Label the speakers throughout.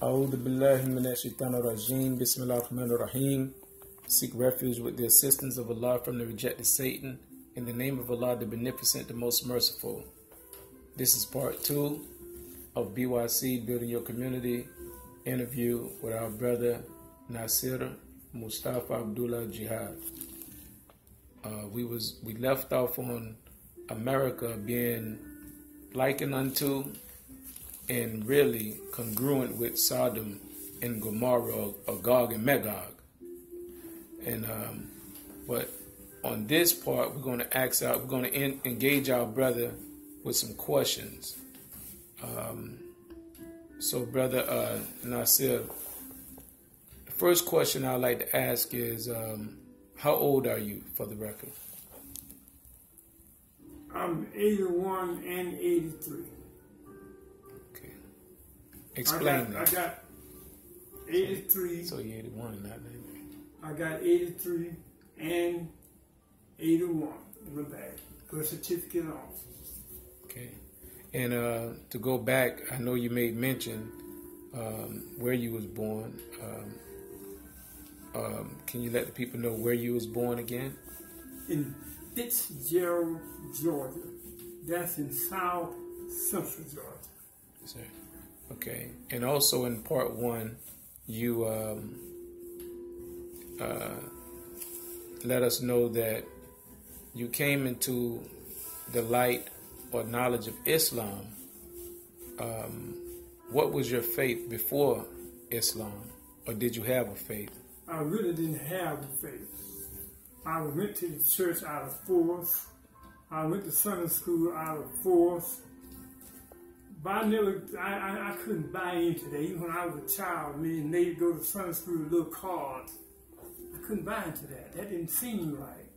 Speaker 1: A'udhu billahi minash shaitanir rajim. Bismillahir rahmanir rahim. Seek refuge with the assistance of Allah from the rejected Satan. In the name of Allah, the Beneficent, the Most Merciful. This is part 2 of BYC, Building Your Community, interview with our brother Nasir Mustafa Abdullah Jihad. We left off on America being likened unto and really congruent with Sodom and Gomorrah, or Gog and Magog. And but on this part, we're going to engage our brother with some questions. So, brother Nasir, the first question I'd like to ask is, how old are you, for the record?
Speaker 2: I'm 81 and 83.
Speaker 1: Okay. Explain that.
Speaker 2: I got 83.
Speaker 1: So you're 81, not 90.
Speaker 2: I got 83 and 81 in the bag. Birth certificate on.
Speaker 1: Okay. And to go back, I know you made mention where you was born. Can you let the people know where you was born again?
Speaker 2: In Fitzgerald, Georgia. That's in South Central Georgia.
Speaker 1: Yes, sir. Okay. And also in part 1, you let us know that you came into the light or knowledge of Islam. What was your faith before Islam, or did you have a faith?
Speaker 2: I really didn't have a faith. I went to the church out of force. I went to Sunday school out of force. But I couldn't buy into that. Even when I was a child, me and they'd go to Sunday school with little cards. I couldn't buy into that. That didn't seem right.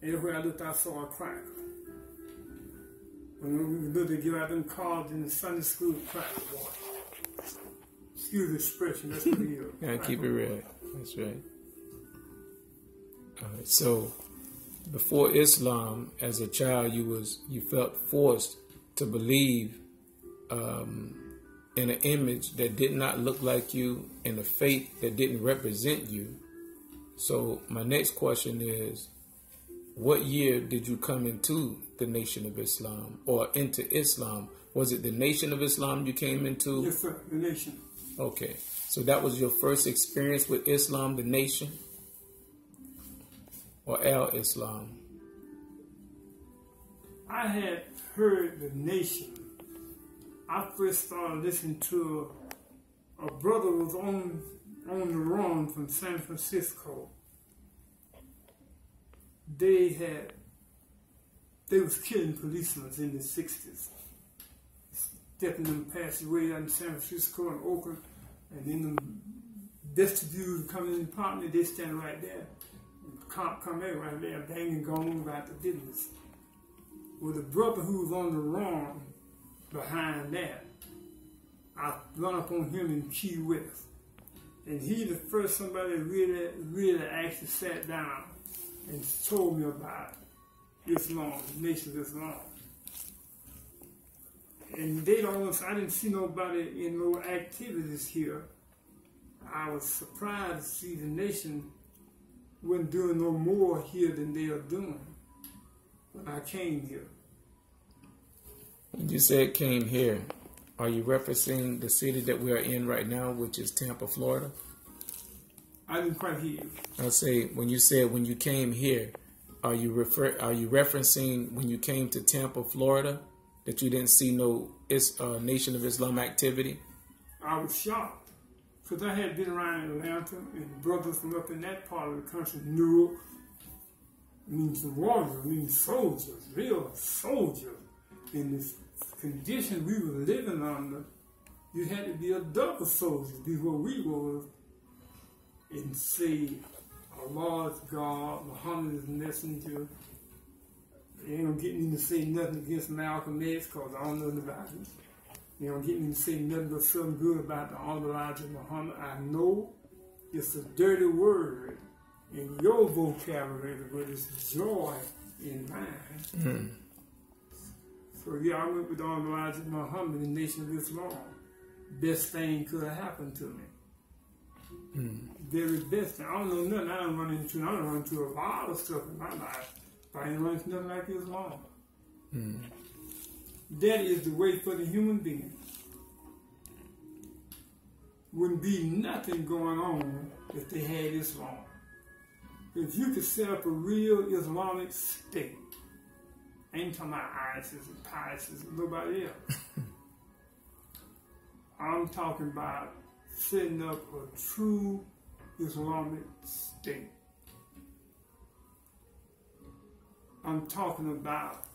Speaker 2: Everywhere I looked, I saw a cracker. When we were little, they give out them cards in the Sunday school, cracker boy. Excuse the expression, that's what it is.
Speaker 1: Yeah, keep it real. That's right. All right. So, before Islam, as a child, you felt forced to believe in an image that did not look like you, in a faith that didn't represent you. So, my next question is, what year did you come into the Nation of Islam, or into Islam? Was it the Nation of Islam you came into?
Speaker 2: Yes, sir, the Nation.
Speaker 1: Okay. So that was your first experience with Islam, the Nation? Or Al-Islam?
Speaker 2: I had heard the Nation. I first started listening to a brother who was on the run from San Francisco. They was killing policemen in the 60s. Stepping them passed away out in San Francisco and Oakland, and then the vestibules coming in the apartment, they stand right there. The cop come in right there, banging gong about the business. Well, the brother who was on the run behind that, I run up on him in Key West. And he the first somebody really actually sat down and told me about Islam, the Nation of Islam. And I didn't see nobody in no activities here. I was surprised to see the Nation wasn't doing no more here than they are doing when I came here.
Speaker 1: When you said came here, are you referencing the city that we are in right now, which is Tampa, Florida?
Speaker 2: I didn't quite hear you.
Speaker 1: I say, when you said when you came here, are you referencing when you came to Tampa, Florida, that you didn't see no Nation of Islam activity?
Speaker 2: I was shocked, because I had been around Atlanta, and brothers from up in that part of the country knew means warriors, means soldiers, real soldiers. In this condition we were living under, you had to be a double soldier before we were, and say Allah is God, Muhammad is messenger. You ain't gonna get me to say nothing against Malcolm X, because I don't know about him. You don't get me to say nothing but something good about the Honorable Muhammad. I know it's a dirty word in your vocabulary, but it's joy in mine. So yeah, I went with Honorable Muhammad in the Nation of Islam. best thing could have happened to me. Very best thing. I don't know nothing. I don't run into a lot of stuff in my life, but I ain't run into nothing like Islam. That is the way for the human being. Wouldn't be nothing going on if they had Islam. If you could set up a real Islamic state, I ain't talking about ISIS and PISIS and nobody else. I'm talking about setting up a true Islamic state. I'm talking about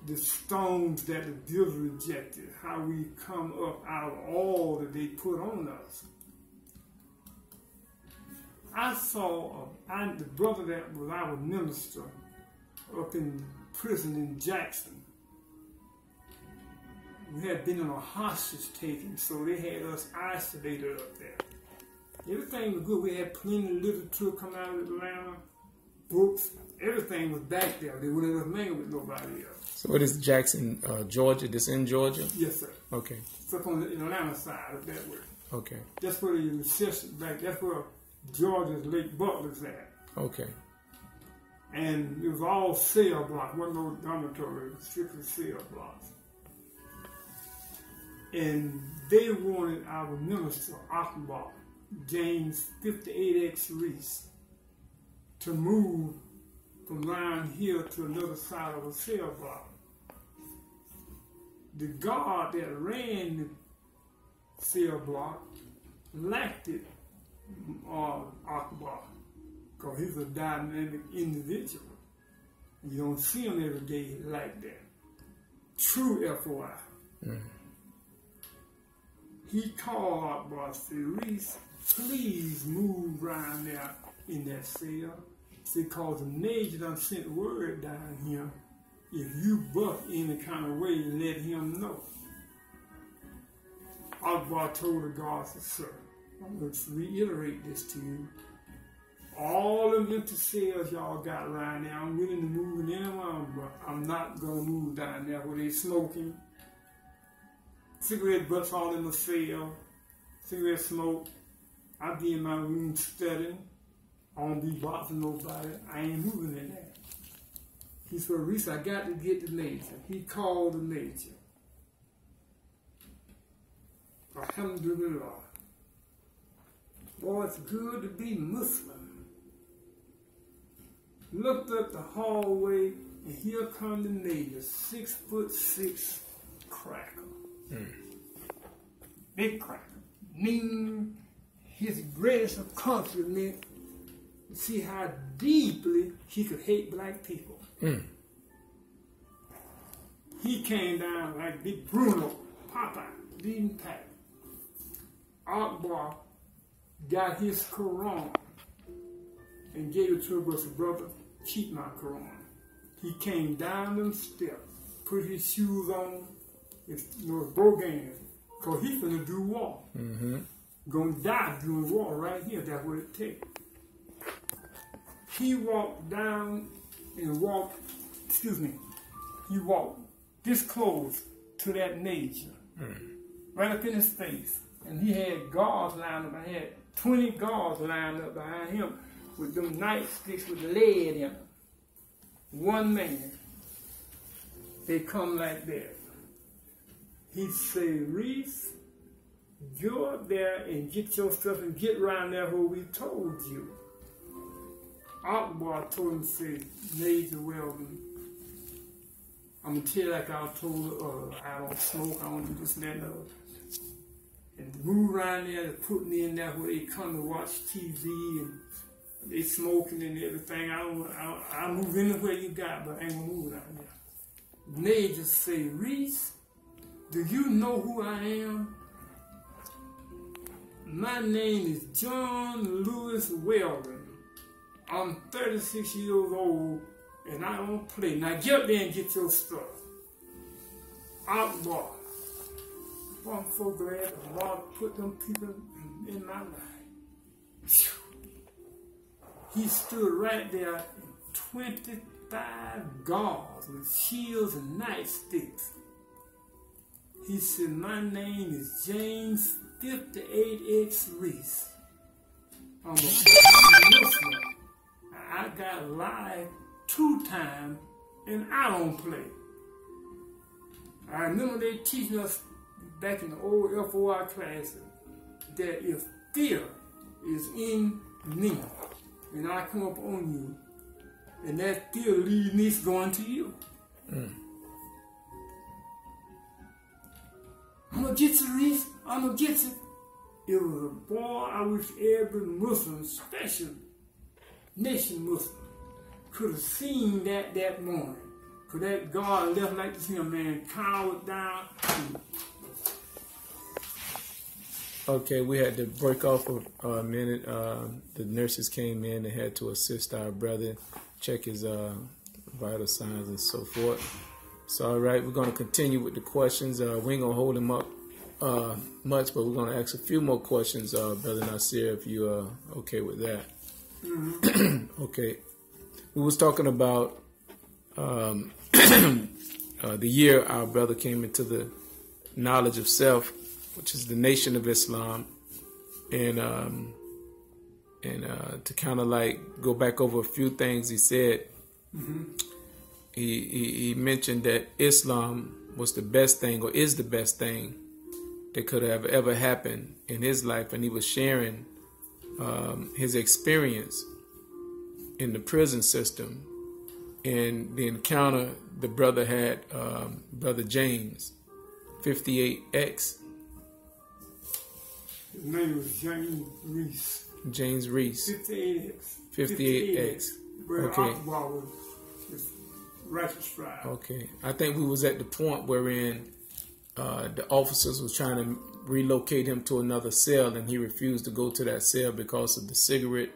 Speaker 2: the stones that the builders rejected, how we come up out of all that they put on us. I saw the brother that was our minister up in prison in Jackson. We had been in a hostage taking, so they had us isolated up there. Everything was good. We had plenty of literature come out of Atlanta, books. Everything was back there. They wouldn't have mingled with nobody else.
Speaker 1: So what is Jackson, Georgia? This in Georgia?
Speaker 2: Yes, sir.
Speaker 1: Okay.
Speaker 2: It's up on the Atlanta side of that way.
Speaker 1: Okay.
Speaker 2: That's where the recession back. That's where Georgia's Lake Butler's at.
Speaker 1: Okay.
Speaker 2: And it was all cell blocks. Wasn't no dormitory. It was strictly cell blocks. And they wanted our minister, Akbar, James 58X Reese, to move from around here to another side of a cell block. The guard that ran the cell block lacked it, Akbar, because he's a dynamic individual. You don't see him every day like that. True FOI. He called Akbar and said, Reese, please move around there in that cell. Because the major done sent word down here, if you buck any kind of way, let him know. Akbar told the guard, sir, I'm going to reiterate this to you. All them empty cells y'all got around there, I'm willing to move in anyone, but I'm not going to move down there where they smoking. Cigarette butts all in the cell, cigarette smoke. I be in my room studying. I don't be bothering nobody. I ain't moving in there. He said, Reese, I got to get the major. He called the major. Alhamdulillah. Boy, it's good to be Muslim. Looked up the hallway, and here come the major, 6'6" cracker. Big cracker. Meaning his greatest accomplishment to see how deeply he could hate black people. He came down like Big Bruno, Popeye, leading pack. Akbar got his Quran and gave it to us, brother, keep my Quran. He came down them steps, put his shoes on, his bogan, because he's going to do war. Going to die doing war right here. That's what it takes. He walked down and walked, he walked this close to that major, right up in his face. And he had guards lined up. I had 20 guards lined up behind him with them nightsticks with lead in them. One man, they come like that. He'd say, Reese, go up there and get your stuff and get around there where we told you. Akbar told him to say, Major Weldon, I'm going to tell you like I told I don't smoke, I don't do this and that and other. And move around there to put me in there where they come to watch TV and they smoking and everything. I move anywhere you got, but I ain't going to move down there. Major say, Reese, do you know who I am? My name is John Lewis Weldon. I'm 36 years old and I don't play. Now get up there and get your stuff. Akbar. I'm so glad the Lord put them people in my life. He stood right there, 25 guards with shields and nightsticks He said, my name is James 58X Reese. I'm a Muslim. I got live 2 times and I don't play. I remember they teaching us back in the old FOI classes that if fear is in me and I come up on you, and that fear leads me going to you. I'm gonna get you, Reese. I'm gonna get you. It was a boy I wish every Muslim, especially nation Muslim, could have seen that morning. Because that God left like to see a man cowered down.
Speaker 1: Okay, we had to break off for a minute. The nurses came in and had to assist our brother, check his vital signs and so forth. So, all right, we're going to continue with the questions. We ain't going to hold him up much, but we're going to ask a few more questions, Brother Nasir, if you're okay with that. Mm-hmm. Okay. We was talking about the year our brother came into the knowledge of self, which is the Nation of Islam, and to kind of like go back over a few things he said. Mm-hmm. He mentioned that Islam was the best thing, or is the best thing that could have ever happened in his life, and he was sharing his experience in the prison system and the encounter the brother had, Brother James, 58X.
Speaker 2: His name was James Reese.
Speaker 1: James Reese.
Speaker 2: 58X.
Speaker 1: 58X. Okay.
Speaker 2: Righteous Stride.
Speaker 1: Okay. I think we was at the point wherein the officers was trying to relocate him to another cell, and he refused to go to that cell because of the cigarette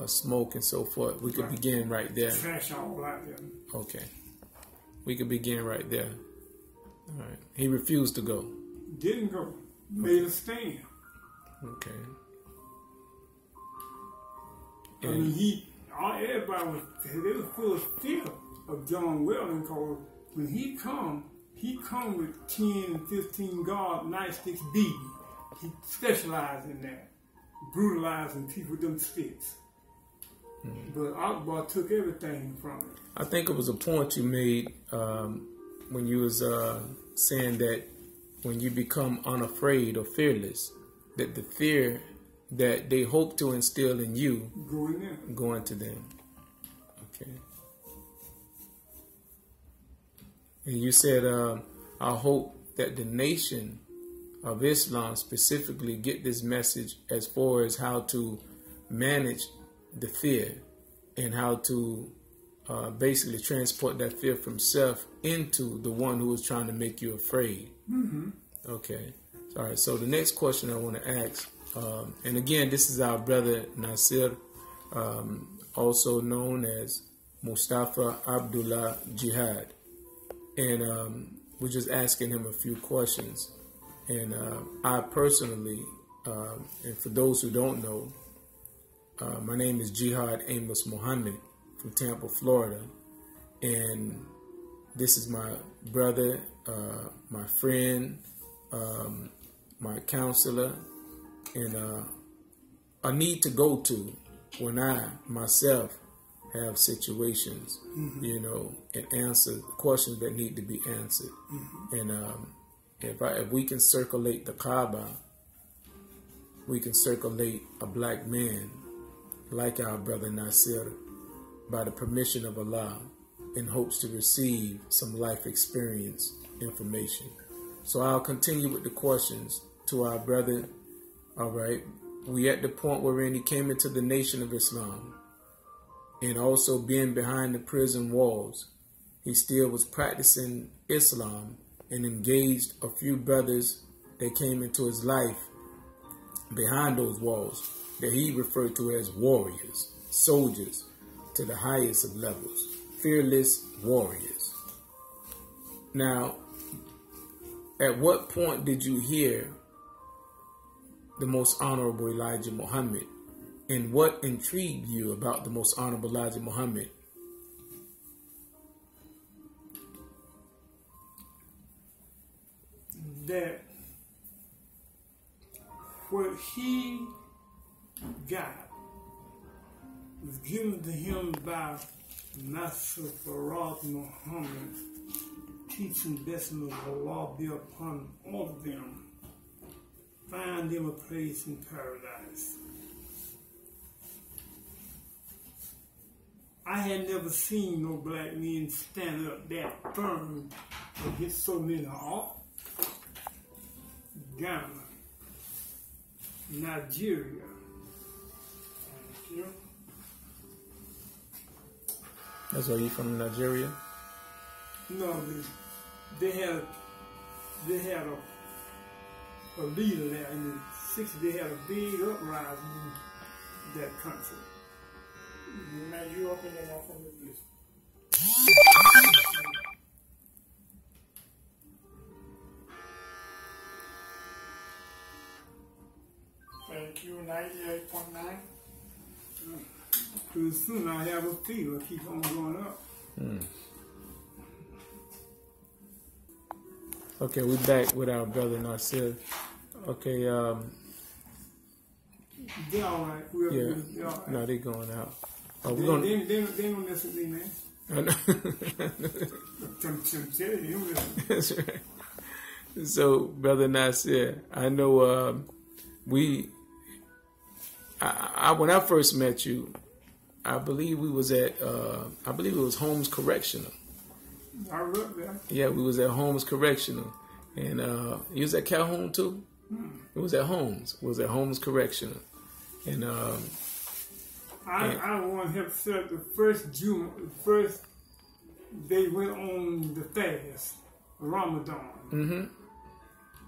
Speaker 1: smoke and so forth. We could begin right there.
Speaker 2: Trash all out there.
Speaker 1: Okay. We could begin right there. All right. He refused to go.
Speaker 2: Didn't go. Made a stand.
Speaker 1: Okay.
Speaker 2: I mean, everybody was, they were full of fear of John Weldon, because when he come with 10 and 15 guard nightsticks beating. He specialized in that, brutalizing people with them sticks. Mm-hmm. But Akbar took everything from it.
Speaker 1: I think it was a point you made when you was saying that when you become unafraid or fearless, that the fear that they hope to instill in you go into them. Okay. And you said, I hope that the Nation of Islam specifically get this message as far as how to manage the fear and how to basically transport that fear from self into the one who is trying to make you afraid. Mm-hmm. Okay. All right. So the next question I want to ask, and again, this is our brother Nasir, also known as Mustafa Abdullah Jihad. And we're just asking him a few questions. And I personally, and for those who don't know, my name is Jihad Amos Muhammad from Tampa, Florida. And this is my brother, my friend, my counselor, and a need to go to when I myself have situations, mm-hmm. you know, and answer questions that need to be answered. Mm-hmm. And if we can circulate the Kaaba, we can circulate a black man like our brother Nasir by the permission of Allah in hopes to receive some life experience information. So I'll continue with the questions to our brother. All right. We at the point wherein he came into the Nation of Islam. And also being behind the prison walls, he still was practicing Islam and engaged a few brothers that came into his life behind those walls that he referred to as warriors, soldiers to the highest of levels, fearless warriors. Now, at what point did you hear the Most Honorable Elijah Muhammad? And what intrigued you about the Most Honorable Elijah Muhammad?
Speaker 2: that what he got was given to him by Nasir Muhammad, teaching blessing of Allah be upon all of them. Find them a place in paradise. I had never seen no black men stand up that firm against so many odds. Ghana, Nigeria. Thank you.
Speaker 1: That's why you from Nigeria?
Speaker 2: No, they had a leader there in the 60s. They had a big uprising in that country. Now you up in there off of this. Thank you, 98.9. Pretty soon I have a fever, keep on going up.
Speaker 1: Okay, we're back with our brother Nasir. Okay,
Speaker 2: They're all right.
Speaker 1: yeah,
Speaker 2: they're all right.
Speaker 1: no, they going out.
Speaker 2: They don't listen to me, man.
Speaker 1: I know. That's right. So, brother Nasir, I know when I first met you, I believe we was at I believe it was Holmes Correctional.
Speaker 2: I worked there.
Speaker 1: Yeah, we was at Holmes Correctional, and you was at Calhoun too. It was at Holmes. It was at Holmes Correctional, and
Speaker 2: I want to help set the first they went on the fast, Ramadan,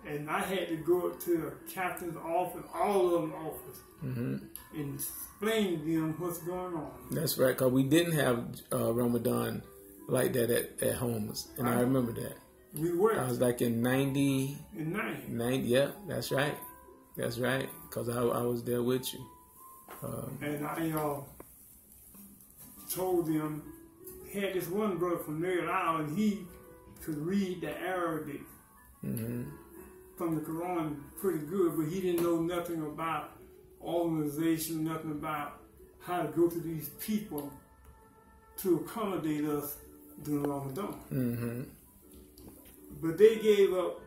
Speaker 2: and I had to go up to the captain's office, all of them office, and explain to them what's going on.
Speaker 1: That's right, because we didn't have Ramadan like that at Holmes, and I remember that.
Speaker 2: We were.
Speaker 1: I was like in 90.
Speaker 2: In 90.
Speaker 1: 90, yeah, that's right. That's right, because I was there with you.
Speaker 2: And I told them, had this one brother from Northern Ireland, he could read the Arabic from the Quran pretty good, but he didn't know nothing about organization, nothing about how to go to these people to accommodate us during Ramadan. But they gave up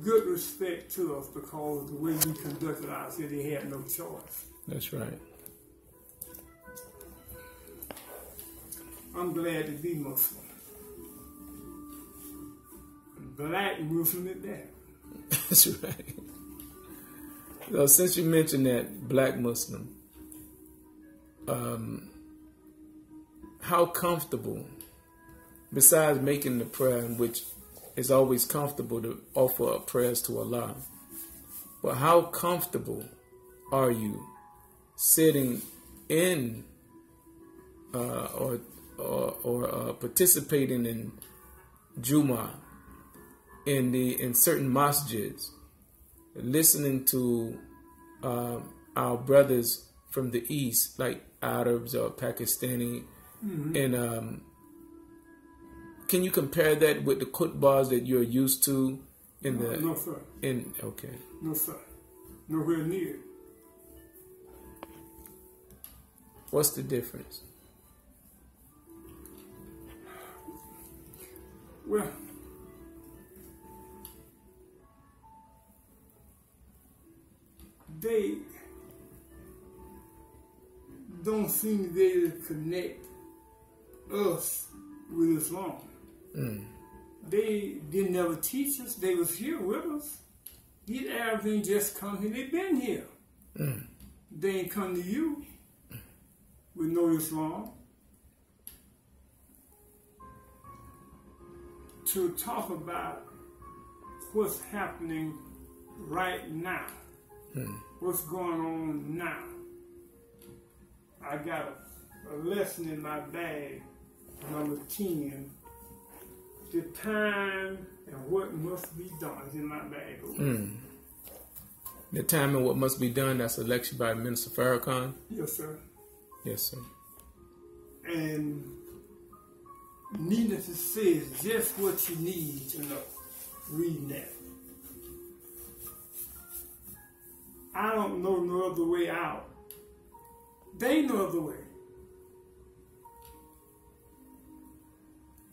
Speaker 2: good respect to us because of the way we conducted ourselves. They had no choice.
Speaker 1: That's right.
Speaker 2: I'm glad to be Muslim. Black Muslim is there.
Speaker 1: That's right. So since you mentioned that, black Muslim, how comfortable, besides making the prayer, which is always comfortable to offer up prayers to Allah, but how comfortable are you sitting in or participating in Jummah in certain masjids, listening to our brothers from the East, like Arabs or Pakistani, and can you compare that with the khutbahs that you're used to in the?
Speaker 2: No, sir.
Speaker 1: Okay.
Speaker 2: No, sir. Nowhere near.
Speaker 1: What's the difference?
Speaker 2: Well, they don't seem to be able to connect us with Islam. They didn't never teach us. They was here with us. These Arabs ain't just come here. They been here. They ain't come to you with no Islam to talk about what's happening right now. What's going on now. I got a lesson in my bag, number 10. The time and what must be done is in my bag.
Speaker 1: The time and what must be done, that's a lecture by Minister Farrakhan?
Speaker 2: Yes, sir.
Speaker 1: Yes, sir.
Speaker 2: And needless to say, is just what you need to know. reading that. I don't know no other way out. There ain't no other way.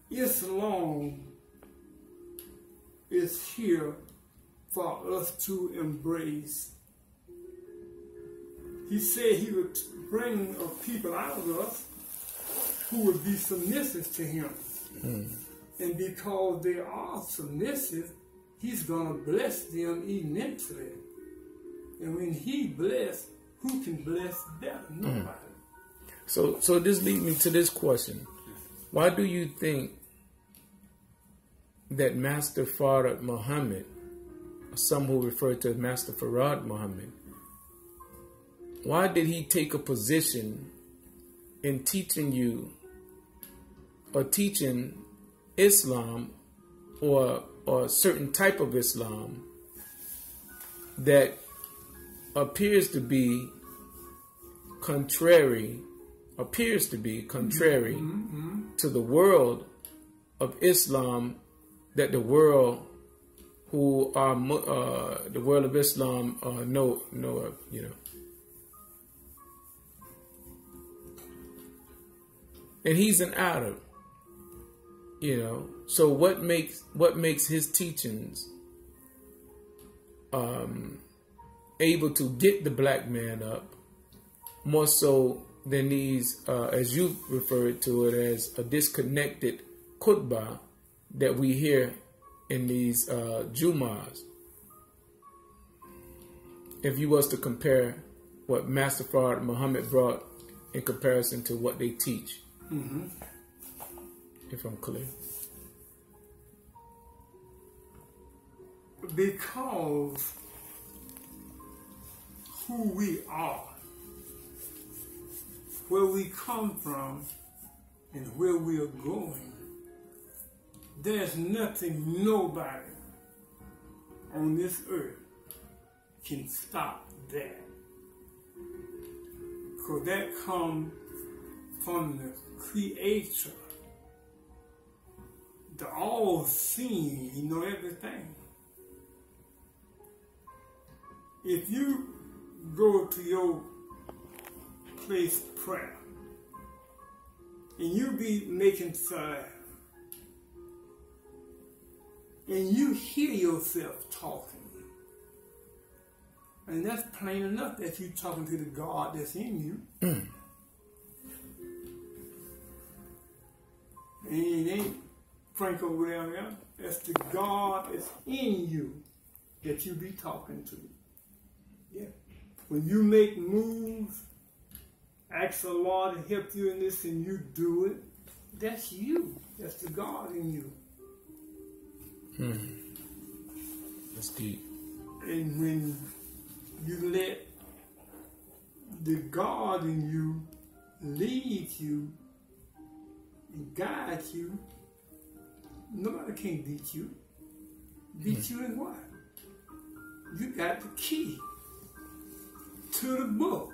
Speaker 2: Islam is here for us to embrace. He said he would bring a people out of us who would be submissive to him. And because they are submissive, he's going to bless them immensely. And when he bless, who can bless better? Nobody.
Speaker 1: So this leads me to this question. Why do you think that Master Farad Muhammad, some who refer to as Master Farad Muhammad, why did he take a position in teaching you or teaching Islam or a certain type of Islam that appears to be contrary to the world of Islam, that the world who are the world of Islam know of, you know. And he's an Arab, you know. So what makes his teachings able to get the black man up more so than these, as you referred to it, as a disconnected khutbah that we hear in these Jummahs? If you was to compare what Master Farad Muhammad brought in comparison to what they teach, if I'm clear.
Speaker 2: Because who we are, where we come from, and where we are going, there's nothing nobody on this earth can stop that. Because that comes from the Creator, the all-seeing, he know everything. If you go to your place of prayer and you be making salah and you hear yourself talking, and that's plain enough that you're talking to the God that's in you. And it ain't Frank over there. That's the God that's in you that you be talking to. Yeah. When you make moves, ask the Lord to help you in this and you do it, that's you. That's the God in you.
Speaker 1: That's deep.
Speaker 2: And when you let the God in you lead you and guide you, nobody can beat you. Beat you in what? You got the key to the book.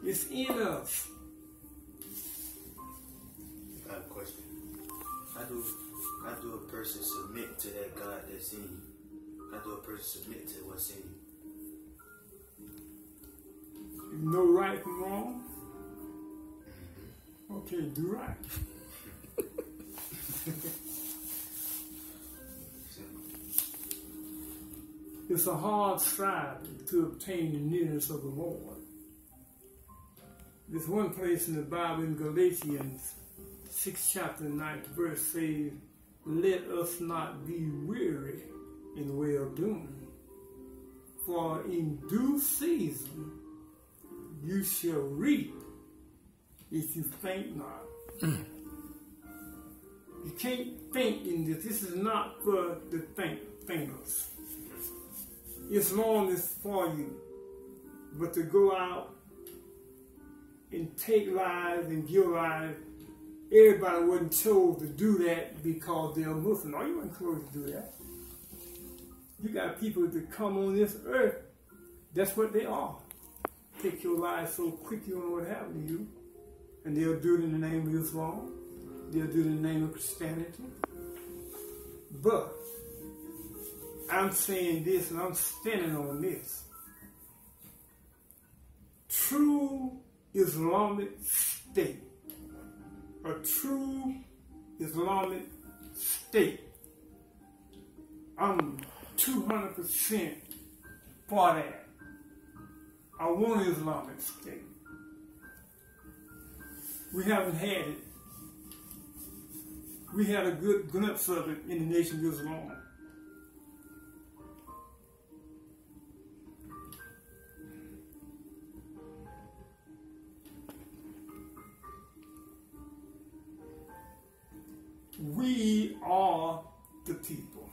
Speaker 2: It's in us.
Speaker 3: I have a question. How do a person submit to that God that's in you? How do a person submit to what's in you?
Speaker 2: You know right from wrong? Okay, do right. It's a hard striving to obtain the nearness of the Lord. There's one place in the Bible in Galatians 6 chapter 9 verse says, let us not be weary in well doing, for in due season you shall reap if you faint not. You can't faint in this. This is not for the fainters. Islam is for you, but to go out and take lives and give lives, everybody wasn't told to do that because they're Muslim. No, you weren't told to do that. You got people that come on this earth, that's what they are. Take your life so quick you don't know what happened to you. And they'll do it in the name of Islam. They'll do it in the name of Christianity. But I'm saying this and I'm standing on this. True Islamic State, a true Islamic State, I'm 200% for that. I want an Islamic State. We haven't had it. We had a good glimpse of it in the Nation of Islam. We are the people.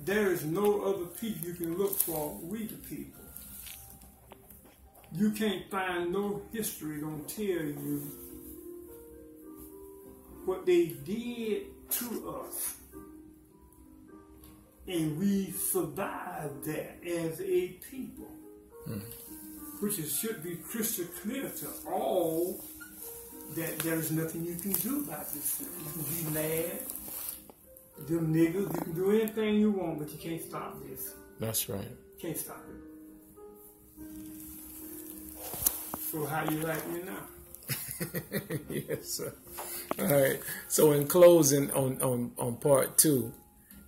Speaker 2: There is no other people you can look for. We the people. You can't find no history gonna tell you what they did to us. And we survived that as a people. Which should be crystal clear to all that there is nothing you can do about this. You can be mad, them niggas, you can do anything you want, but you can't stop this.
Speaker 1: That's right.
Speaker 2: Can't stop it. So how you like me now?
Speaker 1: Yes, sir. All right. So in closing on part 2,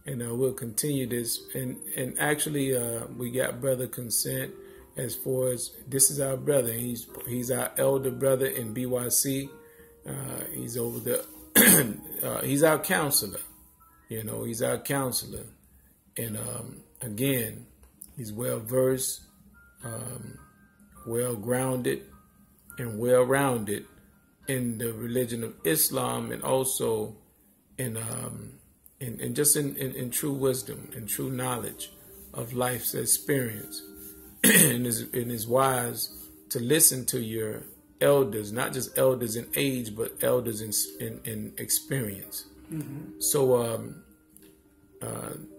Speaker 1: and we'll continue this. And actually, we got brother consent as far as this is our brother. He's our elder brother in BYC. He's over the. He's our counselor. You know, he's our counselor, and again, he's well versed, well grounded, and well rounded in the religion of Islam, and also in just in true wisdom and true knowledge of life's experience. And is wise to listen to your elders, not just elders in age, but elders in experience. So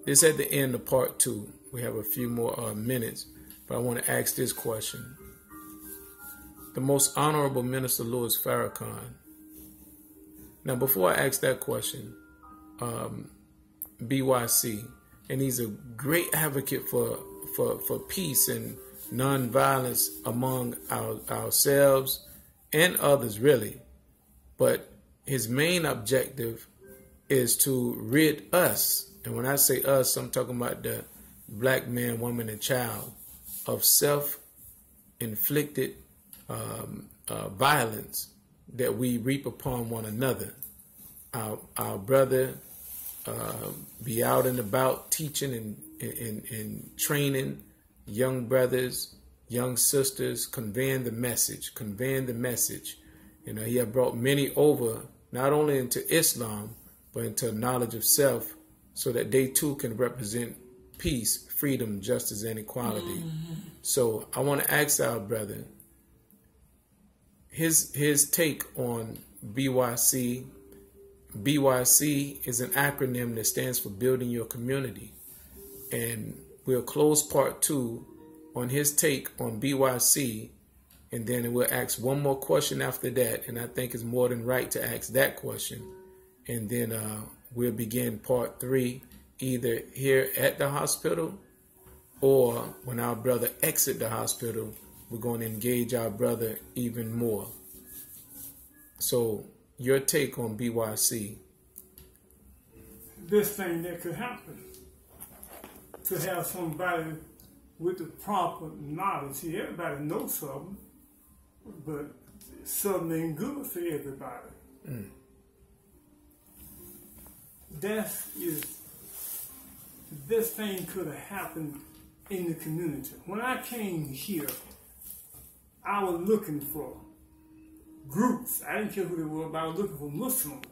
Speaker 1: this at the end of part 2. We have a few more minutes, but I want to ask this question. The Most Honorable Minister Louis Farrakhan. Now, before I ask that question, BYC, and he's a great advocate for peace and nonviolence among ourselves and others, really. But his main objective is to rid us, and when I say us, I'm talking about the black man, woman, and child, of self-inflicted violence that we reap upon one another. Our brother be out and about teaching and training young brothers, young sisters, conveying the message. You know, he had brought many over, not only into Islam, but into knowledge of self, so that they too can represent peace, freedom, justice, and equality. So I want to ask our brother his take on BYC. BYC is an acronym that stands for Building Your Community. And we'll close part 2 on his take on BYC, and then we'll ask one more question after that, and I think it's more than right to ask that question. And then we'll begin part 3 either here at the hospital, or when our brother exit the hospital, we're going to engage our brother even more. So your take on BYC.
Speaker 2: This thing that could happen, to have somebody with the proper knowledge. See, everybody knows something, but something ain't good for everybody. This thing could have happened in the community. When I came here, I was looking for groups. I didn't care who they were, but I was looking for Muslims